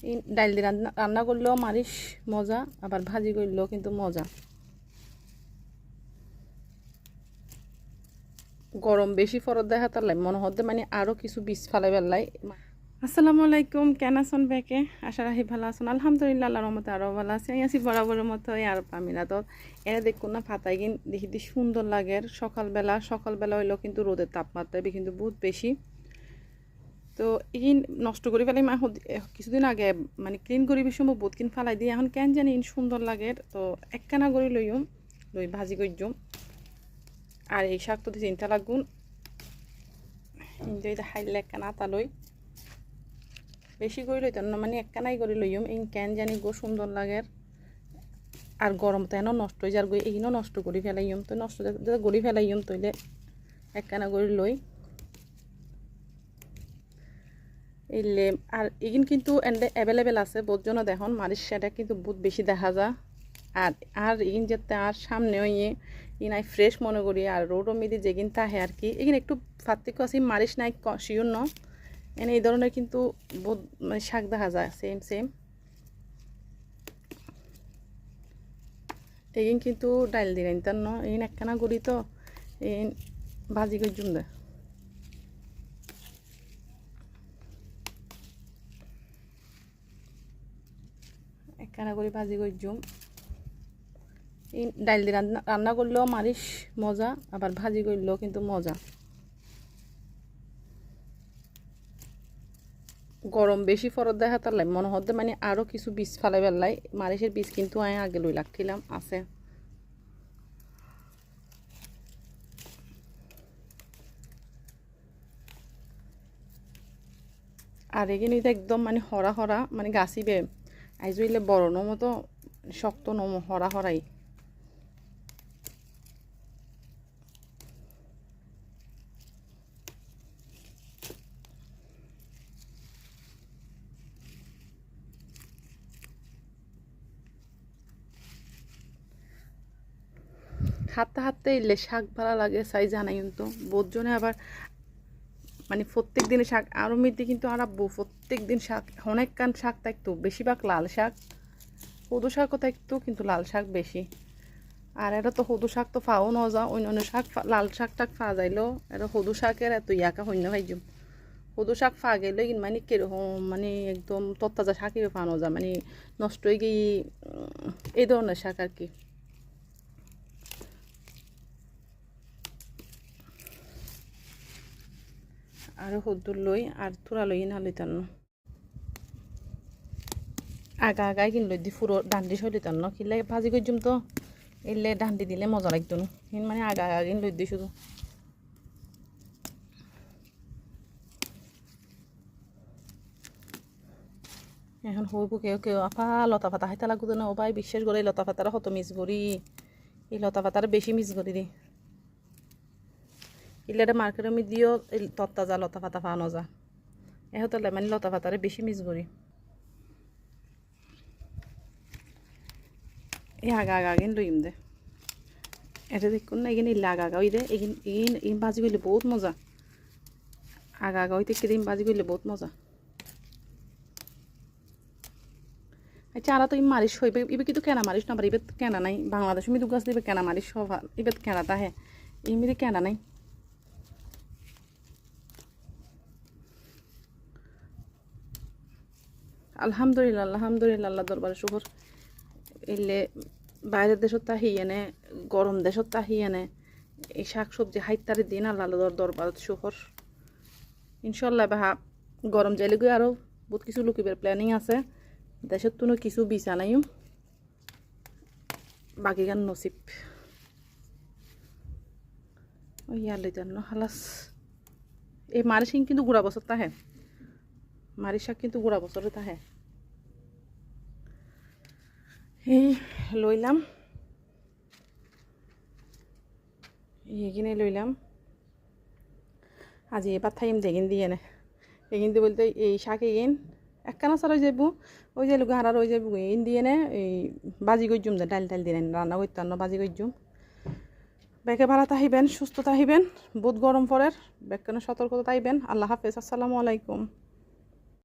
এই ডাইল দিয়ে রান্না রান্না করলেও মারিস মজা, আবার ভাজি করলেও কিন্তু মজা। গরম বেশি ফরত দেখা তার লাই মনে হতে মানে আরও কিছু বীজ ফালাই বেলাই। আসসালামু আলাইকুম, কেন আছেন বেকে? আশা রাখি ভালো আছেন। আলহামদুলিল্লাহ, আল্লাহর রহমতে আরও ভালো আছে। আছি বরাবরের মতো আর পামিনা তো এনে দেখুন না ফাতাই কিন দেখি সুন্দর লাগে। সকালবেলা হইলেও কিন্তু রোদের তাপমাত্রা কিন্তু বহুত বেশি। তো এই নষ্ট করে ফেলাই মা কিছুদিন আগে মানে ক্লিন করি সময় বহুত কিন ফেলাই দিই। এখন কেন জানি সুন্দর লাগে তো একখানা করে লই ভাজি করজুম। আর এই শাক তো চিন্তা লাগুন এটা হাইলে একখানা আতা লই বেশি করে লইত না, মানে একখানাই করে লইম। এই কেন জানি গো সুন্দর লাগে। আর গরম তো এনো নষ্ট হয়ে যার গই এইনো নষ্ট করে ফেলাইম। তো নষ্ট গড়ি ফেলাইম তইলে একখানা করে লই এইলে। আর এগিন কিন্তু এন্ডে অ্যাভেলেবেল আছে বহুতজন দেখুন মারিচ সেটা কিন্তু বহুত বেশি দেখা যায়। আর আর ইন যেতে আর সামনে ইয়ে ইনাই ফ্রেশ মনে করি। আর রোডও মিদি যেগিন তাহে আর কি এগিন একটু পার্থক্য আছে। মারিচ নাই শিওর ন এনে এই ধরনের কিন্তু বহুত মানে শাক দেখা যায় সেম। এগিন কিন্তু ডাইল দিলেন তার ন এগিন একখানা করি তো এই ভাজি করে জুম দে একখানা করে ভাজি করে জুম। এই ডাইল দিয়ে রান্না করলেও মারিস মজা, আবার ভাজি করলেও কিন্তু মজা। গরম বেশি ফরত দেখা তার লাই মনে হতে মানে আরও কিছু বীজ ফালাই বেলাই। মারিসের বীজ কিন্তু আমি আগে লই রাখছিলাম আছে। আর এখানে একদম মানে হরা মানে গাছিবে আইজ হইলে বড় নমতো শক্ত নম হরাই। হাঁটতে এলে শাক ভালো লাগে চাই জানাই কিন্তু বহুজনে আবার মানে প্রত্যেক দিনে শাক আরও মধ্যে কিন্তু আর প্রত্যেক দিন শাক অনেক কান শাক থাকতো, বেশিরভাগ লাল শাক সদু শাকও থাকতো কিন্তু লাল শাক বেশি। আর এটা তো সদু শাক তো ফাও ন যা অন্য শাক লাল শাক টাক ফা যাইলেও এটা সদু শাকের এত ইয়াকা শূন্য ভাইজুম। সদু শাক ফা গেলে কিন্তু মানে কিরকম মানে একদম তত্তাজা শাকই ফানো যা মানে নষ্ট হয়ে গিয়ে এই ধরনের শাক আর কি। আর সদ্দুর লই আর থোড়া লই না লইতাম না আগাই কিন লই দি ফুরো ডান্ডি সই লইতাম না কিনলে ভাজি করছুম তো এলে ডান্ডি দিলে মজা লাগতো না মানে আগা কিন লই দি শুধু। এখন হইব কেউ আপা লতা পাতা খাইতে লাগতো না ও ভাই বিশ্বাস করে লতা পাতারা হত মিস করি এই লতা পাতারা বেশি মিস করি দি ইলে মার্কেটে আমি দিও তত্তাজা লতা পাতা পাওয়া যা এহতলে মানে লতা পাতারে বেশি মিস করি। এই আগা কিন লইম দে এটা দেখুন না এখানে ইলে আগা ওই দে এগিন ভাজি করলে বহুত মজা। আগা হইতে ক্রিম ভাজি করলে বহুত মজা। আচ্ছা আর তো মারিস হইবে এবার কিন্তু কেনা মারিস না এবার কেনা নাই বাংলাদেশ মিদু গাছ দিবে কেনা মারিস সব এবার কেনা তাহে এই মিদে কেনা নাই। আলহামদুলিল্লাহ আল্লাহ দরবারে শুকর। এলে বাইরের দেশত তাহি এনে গরম দেশত তাহি এনে এই শাক সবজি হাইতারে দিন আল্লাহ দরবারত শুকর। ইনশাল্লাহ বাহা গরম যাইলে গিয়ে আরও বহুত কিছু লুকিবার প্ল্যানিং আছে। দেশের তুনো কিছু বিছা নাই বাকি গান নসিব ওই ইয়ার লইতেন না হালাস। এই মারি সিং কিন্তু গুড়া বছর তাহে মারি শাক কিন্তু গুড়া বছরে তাহে এই লইলাম এইখানে লইলাম আজি এবার থাইম দেখিন দিয়ে নে এগিন দিয়ে বলতে এই শাক এগিন একখানা সার হয়ে যাব ওই যে লুকা হারার হয়ে যাব এগিন দিয়ে নে এই বাজি করজুম যে ডাল দিয়ে রান্না করতাম না বাজি করজুম। বেকে ভালো তাহিবেন সুস্থ তাহিবেন বহুত গরম পড়ের বেকানো সতর্কতা তাইবেন। আল্লাহ হাফেজ, আসসালামু আলাইকুম।